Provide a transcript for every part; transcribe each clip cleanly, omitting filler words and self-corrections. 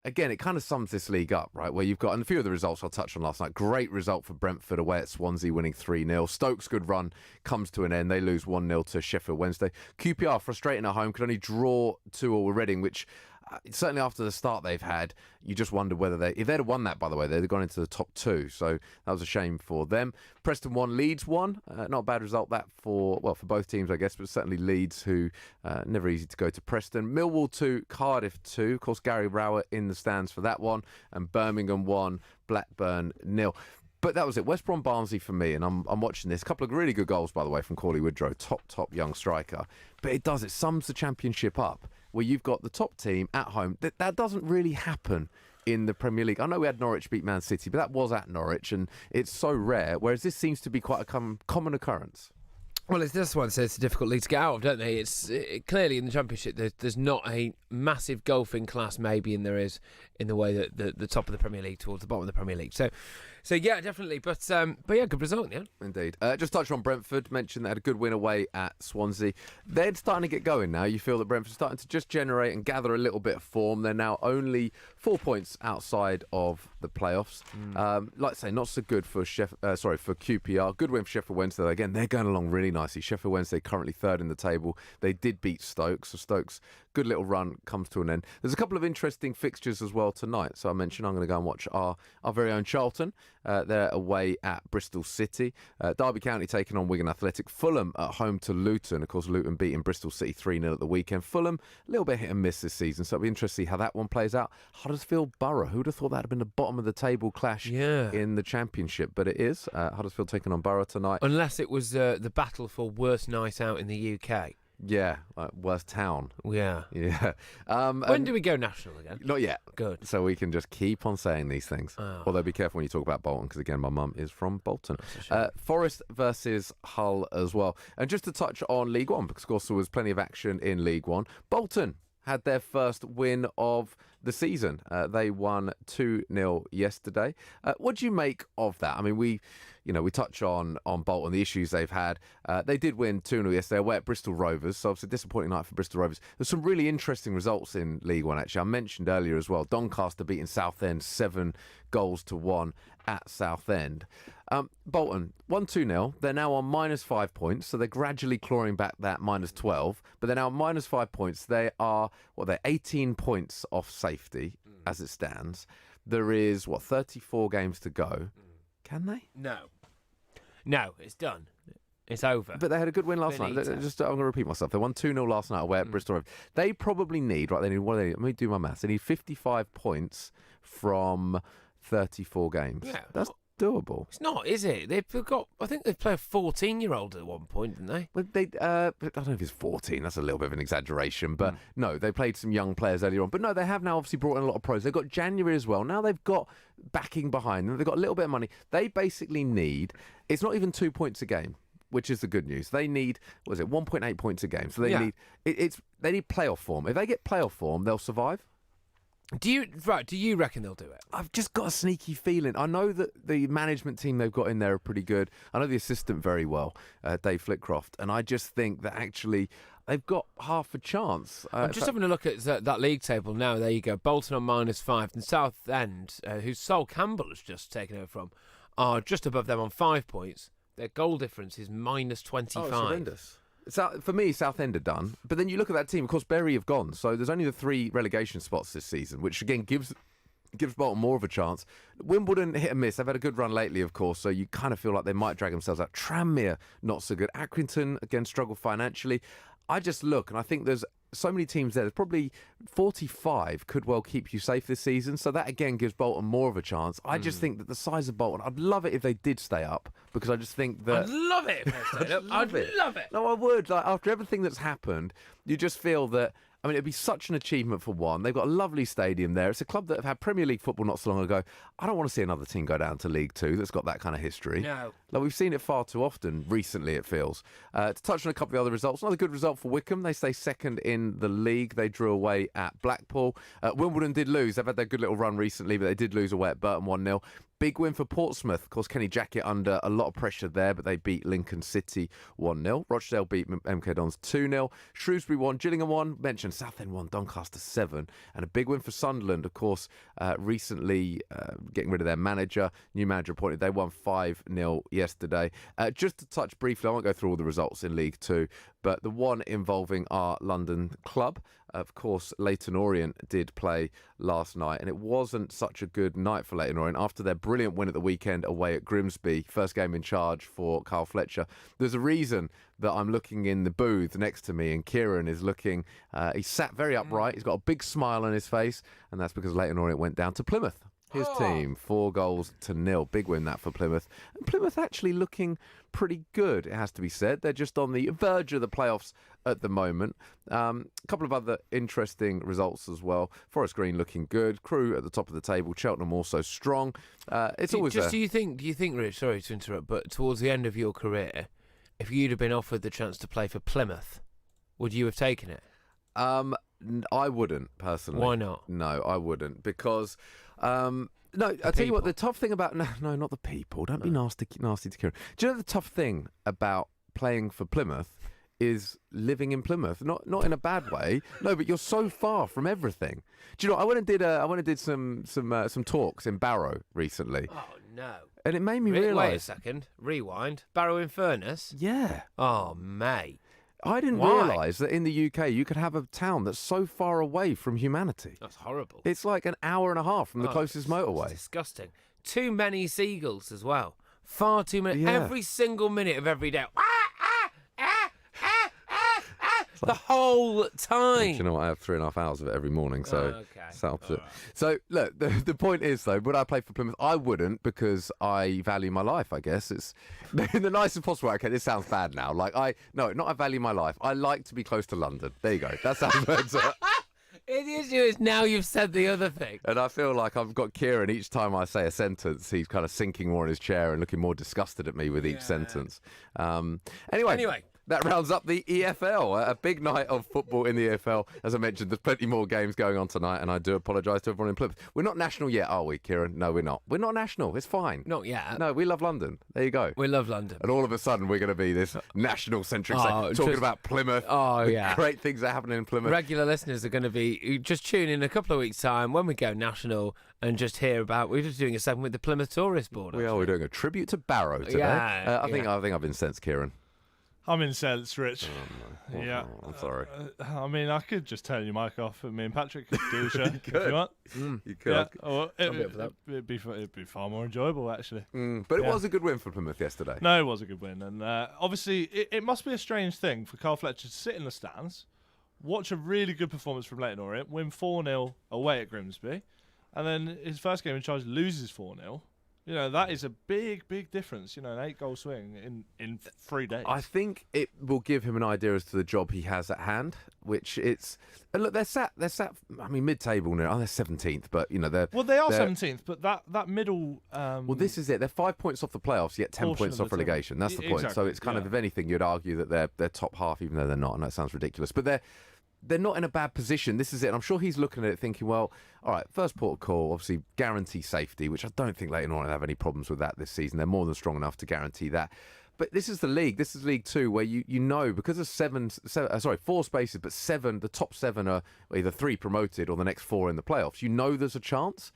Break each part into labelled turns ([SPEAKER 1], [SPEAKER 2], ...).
[SPEAKER 1] again, it kind of sums this league up, right? Where you've got, and a few of the results I'll touch on last night. Great result for Brentford away at Swansea, winning 3-0. Stoke's good run comes to an end. They lose 1-0 to Sheffield Wednesday. QPR, frustrating at home, could only draw 2-2 with Reading, which certainly after the start they've had, you just wonder whether if they'd have won that, by the way, they'd have gone into the top 2. So that was a shame for them. Preston won, Leeds won. Not a bad result that for both teams, I guess, but certainly Leeds, who never easy to go to Preston. Millwall 2, Cardiff 2. Of course, Gary Rowett in the stands for that one. And Birmingham 1, Blackburn 0. But that was it. West Brom Barnsley for me, and I'm watching this. A couple of really good goals, by the way, from Cauley Woodrow, top young striker. But it sums the Championship up, where you've got the top team at home. That doesn't really happen in the Premier League. I know we had Norwich beat Man City, but that was at Norwich, and it's so rare, whereas this seems to be quite a common occurrence.
[SPEAKER 2] Well, it's this one, so it's a difficult league to get out of, don't they? Clearly in the Championship, there's not a massive golfing class maybe, and there is in the way that the top of the Premier League towards the bottom of the Premier League. So yeah, definitely. But yeah, good result, yeah.
[SPEAKER 1] Indeed. Just touch on Brentford. Mentioned they had a good win away at Swansea. They're starting to get going now. You feel that Brentford's starting to just generate and gather a little bit of form. They're now only 4 points outside of the playoffs. Like I say, not so good for QPR. Good win for Sheffield Wednesday. Again, they're going along really nicely. Sheffield Wednesday currently third in the table. They did beat Stoke, so Stoke's good little run comes to an end. There's a couple of interesting fixtures as well tonight. So I mentioned I'm going to go and watch our very own Charlton. They're away at Bristol City. Derby County taking on Wigan Athletic. Fulham at home to Luton. Of course, Luton beating Bristol City 3-0 at the weekend. Fulham, a little bit hit and miss this season, so it'll be interesting to see how that one plays out. Huddersfield Borough. Who would have thought that would have been the bottom of the table clash in the Championship? But it is. Huddersfield taking on Borough tonight.
[SPEAKER 2] Unless it was the battle for worst night out in the UK.
[SPEAKER 1] Yeah, worst town.
[SPEAKER 2] Yeah.
[SPEAKER 1] When
[SPEAKER 2] do we go national again?
[SPEAKER 1] Not yet.
[SPEAKER 2] Good.
[SPEAKER 1] So we can just keep on saying these things.
[SPEAKER 2] Oh.
[SPEAKER 1] Although be careful when you talk about Bolton, because again, my mum is from Bolton. Forest versus Hull as well. And just to touch on League One, because of course there was plenty of action in League One. Bolton had their first win of the season. They won 2-0 yesterday. What do you make of that? I mean, we touch on Bolton, the issues they've had. They did win 2-0 yesterday away at Bristol Rovers, so obviously a disappointing night for Bristol Rovers. There's some really interesting results in League One, actually. I mentioned earlier as well, Doncaster beating Southend 7-1 at Southend. Bolton won 2-0. They're now on -5 points, so they're gradually clawing back that -12. But they're now on -5 points. They are, they're 18 points off safety as it stands. There is, 34 games to go. Can they?
[SPEAKER 2] No, it's done. It's over.
[SPEAKER 1] But they had a good win last night. I'm going to repeat myself. They won 2-0 last night away at Bristol Rovers. They probably need, let me do my maths. They need 55 points from 34 games.
[SPEAKER 2] Yeah.
[SPEAKER 1] That's doable.
[SPEAKER 2] It's not, is it? I think they played a 14-year-old at one point, didn't they?
[SPEAKER 1] Well, I don't know if it's 14. That's a little bit of an exaggeration. But no, they played some young players earlier on. But no, they have now obviously brought in a lot of pros. They've got January as well. Now they've got backing behind them. They've got a little bit of money. They basically need, it's not even 2 points a game, which is the good news. They need, 1.8 points a game. So they need they need playoff form. If they get playoff form, they'll survive.
[SPEAKER 2] Do you reckon they'll do it?
[SPEAKER 1] I've just got a sneaky feeling. I know that the management team they've got in there are pretty good. I know the assistant very well, Dave Flitcroft, and I just think that actually they've got half a chance.
[SPEAKER 2] I'm just having a look at that league table now. There you go. Bolton on -5, and Southend, whose Sol Campbell has just taken over from, are just above them on 5 points. Their goal difference is -25.
[SPEAKER 1] Oh, it's horrendous. For me, Southend are done. But then you look at that team, of course, Bury have gone. So there's only the 3 relegation spots this season, which again gives Bolton more of a chance. Wimbledon hit and miss. They've had a good run lately, of course, so you kind of feel like they might drag themselves out. Tranmere, not so good. Accrington, again, struggle financially. I just look, and I think there's so many teams there. There's probably 45 could well keep you safe this season. So that, again, gives Bolton more of a chance. I just think that the size of Bolton, I'd love it if they did stay up, because I just think that...
[SPEAKER 2] I'd love it if they stayed up. I'd love it.
[SPEAKER 1] No, I would. After everything that's happened, you just feel that... I mean, it'd be such an achievement for one. They've got a lovely stadium there. It's a club that have had Premier League football not so long ago. I don't want to see another team go down to League Two that's got that kind of history.
[SPEAKER 2] No.
[SPEAKER 1] We've seen it far too often recently, it feels. To touch on a couple of the other results, another good result for Wycombe. They stay second in the league. They drew away at Blackpool. Wimbledon did lose. They've had their good little run recently, but they did lose away at Burton 1-0. Big win for Portsmouth. Of course, Kenny Jackett under a lot of pressure there, but they beat Lincoln City 1-0. Rochdale beat MK Dons 2-0. Shrewsbury won. Gillingham won. Mentioned Southend won. Doncaster 7. And a big win for Sunderland, of course, recently getting rid of their manager. New manager appointed. They won 5-0 yesterday. Just to touch briefly, I won't go through all the results in League Two, but the one involving our London club. Of course, Leyton Orient did play last night, and it wasn't such a good night for Leyton Orient after their brilliant win at the weekend away at Grimsby. First game in charge for Carl Fletcher. There's a reason that I'm looking in the booth next to me, and Kieran is looking. He's sat very upright. He's got a big smile on his face, and that's because Leyton Orient went down to Plymouth. His team, 4-0. Big win that for Plymouth. And Plymouth actually looking pretty good, it has to be said. They're just on the verge of the playoffs at the moment. A couple of other interesting results as well. Forest Green looking good. Crewe at the top of the table. Cheltenham also strong.
[SPEAKER 2] Do you think, Rich, sorry to interrupt, but towards the end of your career, if you'd have been offered the chance to play for Plymouth, would you have taken it?
[SPEAKER 1] I wouldn't, personally.
[SPEAKER 2] Why not?
[SPEAKER 1] No, I wouldn't, because... no, I'll tell you what, the tough thing about... No, not the people. Don't be nasty to Kieran. Do you know the tough thing about playing for Plymouth is living in Plymouth? Not in a bad way. No, but you're so far from everything. Do you know, I went and did some talks in Barrow recently.
[SPEAKER 2] Oh, no.
[SPEAKER 1] And it made me realise...
[SPEAKER 2] Wait a second. Rewind. Barrow in Furness?
[SPEAKER 1] Yeah.
[SPEAKER 2] Oh, mate.
[SPEAKER 1] I didn't realise that in the UK you could have a town that's so far away from humanity.
[SPEAKER 2] That's horrible.
[SPEAKER 1] It's like an hour and a half from the closest motorway.
[SPEAKER 2] It's disgusting. Too many seagulls as well. Far too many.
[SPEAKER 1] Yeah.
[SPEAKER 2] Every single minute of every day. The whole time.
[SPEAKER 1] You know what? I have 3.5 hours of it every morning, so it's opposite.
[SPEAKER 2] Right.
[SPEAKER 1] So look, the point is though, would I play for Plymouth? I wouldn't, because I value my life. I guess it's in the nicest possible way. Okay, this sounds bad now. I value my life. I like to be close to London. There you go. That sounds better.
[SPEAKER 2] It is you. It's now you've said the other thing.
[SPEAKER 1] And I feel like I've got Kieran. Each time I say a sentence, he's kind of sinking more in his chair and looking more disgusted at me with each sentence. Anyway. That rounds up the EFL. A big night of football in the EFL. As I mentioned, there's plenty more games going on tonight, and I do apologise to everyone in Plymouth. We're not national yet, are we, Kieran? No, we're not. We're not national. It's fine.
[SPEAKER 2] Not yet.
[SPEAKER 1] No, we love London. There you go.
[SPEAKER 2] We love London.
[SPEAKER 1] And all of a sudden, we're going to be this national-centric talking about Plymouth.
[SPEAKER 2] Oh, yeah.
[SPEAKER 1] Great things that are happening in Plymouth.
[SPEAKER 2] Regular listeners are going to be just tune in a couple of weeks' time when we go national and just hear about. We're just doing a segment with the Plymouth Tourist Board.
[SPEAKER 1] We're doing a tribute to Barrow today.
[SPEAKER 2] Yeah,
[SPEAKER 1] I think I've incensed Kieran.
[SPEAKER 3] I'm incensed, Rich.
[SPEAKER 1] Oh, no.
[SPEAKER 3] Yeah.
[SPEAKER 1] I'm sorry.
[SPEAKER 3] I mean, I could just turn your mic off and me and Patrick could do the show if you want.
[SPEAKER 1] You could.
[SPEAKER 3] Yeah. Or it'd be far more enjoyable, actually.
[SPEAKER 1] But it was a good win for Plymouth yesterday.
[SPEAKER 3] No, it was a good win. And obviously, it must be a strange thing for Carl Fletcher to sit in the stands, watch a really good performance from Leyton Orient, win 4-0 away at Grimsby, and then his first game in charge loses 4-0. You know, that is a big, big difference, an 8-goal swing in 3 days.
[SPEAKER 1] I think it will give him an idea as to the job he has at hand, which it's... And look, they're sat, I mean, mid-table now. They're 17th, but, they're...
[SPEAKER 3] Well, they are 17th, but that middle...
[SPEAKER 1] well, this is it. They're 5 points off the playoffs, yet 10 points off relegation. That's the point.
[SPEAKER 3] Exactly.
[SPEAKER 1] So it's kind of, if anything, you'd argue that they're top half, even though they're not, and that sounds ridiculous. But they're not in a bad position. This is it. And I'm sure he's looking at it thinking, well, all right, first port of call, obviously guarantee safety, which I don't think Leyton Orient have any problems with that this season. They're more than strong enough to guarantee that. But this is the league. This is League Two, where you know, because of 4 spaces, but 7, the top 7 are either 3 promoted or the next 4 in the playoffs. You know there's a chance.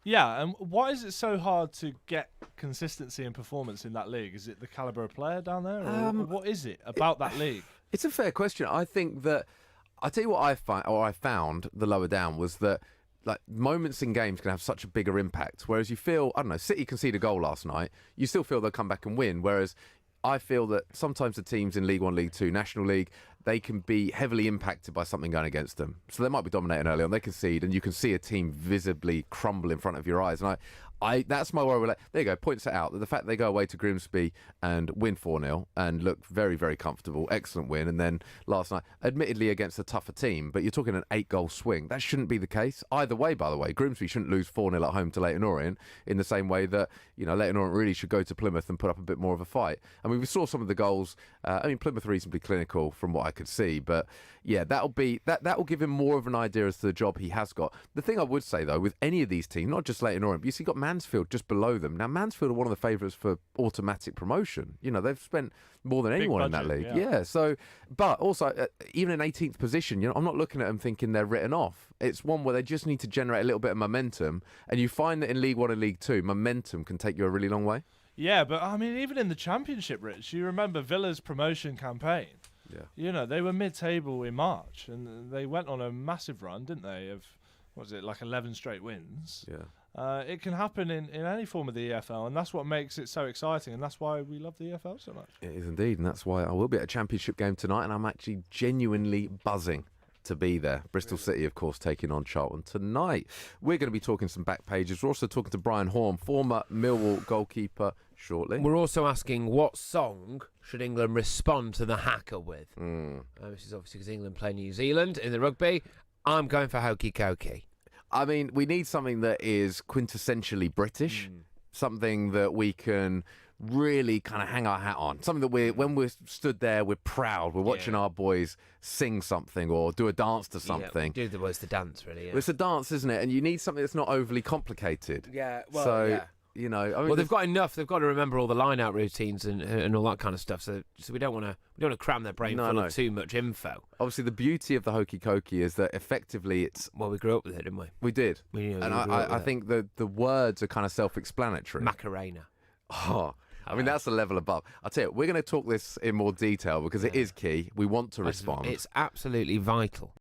[SPEAKER 3] Yeah, and why is it so hard to get consistency and performance in that league? Is it the calibre of player down there? Or what is it about that league?
[SPEAKER 1] It's a fair question. I think that... I tell you what I found the lower down was that like moments in games can have such a bigger impact. Whereas you feel, I don't know, City conceded a goal last night, you still feel they'll come back and win. Whereas I feel that sometimes the teams in League One, League Two, National League, they can be heavily impacted by something going against them. So they might be dominating early on, they concede, and you can see a team visibly crumble in front of your eyes. And that's my worry. There you go, points it out. The fact they go away to Grimsby and win 4-0 and look very, very comfortable, excellent win. And then last night, admittedly against a tougher team, but you're talking an 8-goal swing. That shouldn't be the case. Either way, by the way, Grimsby shouldn't lose 4-0 at home to Leyton Orient in the same way that, Leyton Orient really should go to Plymouth and put up a bit more of a fight. I mean, we saw some of the goals. Plymouth reasonably clinical from what I could see, but yeah, that will give him more of an idea as to the job he has got. The thing I would say, though, with any of these teams, not just Leyton Orient, but you've got Man Mansfield just below them. Now, Mansfield are one of the favourites for automatic promotion. You know, they've spent more than anyone in that league. Yeah. So, but also, even in 18th position, you know, I'm not looking at them thinking they're written off. It's one where they just need to generate a little bit of momentum. And you find that in League One and League Two, momentum can take you a really long way.
[SPEAKER 3] Yeah, but I mean, even in the Championship, Rich, you remember Villa's promotion campaign.
[SPEAKER 1] Yeah.
[SPEAKER 3] You know, they were mid-table in March, and they went on a massive run, didn't they, of, what was it, like 11 straight wins?
[SPEAKER 1] Yeah.
[SPEAKER 3] It can happen in any form of the EFL, and that's what makes it so exciting, and that's why we love the EFL so much.
[SPEAKER 1] It is indeed, and that's why I will be at a Championship game tonight, and I'm actually genuinely buzzing to be there. Bristol City, of course, taking on Charlton tonight. We're going to be talking some back pages. We're also talking to Brian Horn, former Millwall goalkeeper, shortly.
[SPEAKER 2] We're also asking what song should England respond to the hacker with? Which is obviously because England play New Zealand in the rugby. I'm going for Hokey Cokey.
[SPEAKER 1] I mean, we need something that is quintessentially British, something that we can really kind of hang our hat on, something that when we're stood there, we're proud, we're watching our boys sing something or do a dance to something.
[SPEAKER 2] Yeah, do the dance, really. Yeah.
[SPEAKER 1] Well, it's a dance, isn't it? And you need something that's not overly complicated.
[SPEAKER 2] Yeah, well,
[SPEAKER 1] so,
[SPEAKER 2] yeah.
[SPEAKER 1] You know, I mean,
[SPEAKER 2] well, they've got enough. They've got to remember all the line-out routines and all that kind of stuff. So we don't want to cram their brain full of too much info.
[SPEAKER 1] Obviously, the beauty of the Hokey Cokey is that effectively it's...
[SPEAKER 2] Well, we grew up with it, didn't we?
[SPEAKER 1] We did. I think the words are kind of self-explanatory.
[SPEAKER 2] Macarena.
[SPEAKER 1] Oh, I mean, that's a level above. I'll tell you, we're going to talk this in more detail because it is key. We want to respond.
[SPEAKER 2] It's absolutely vital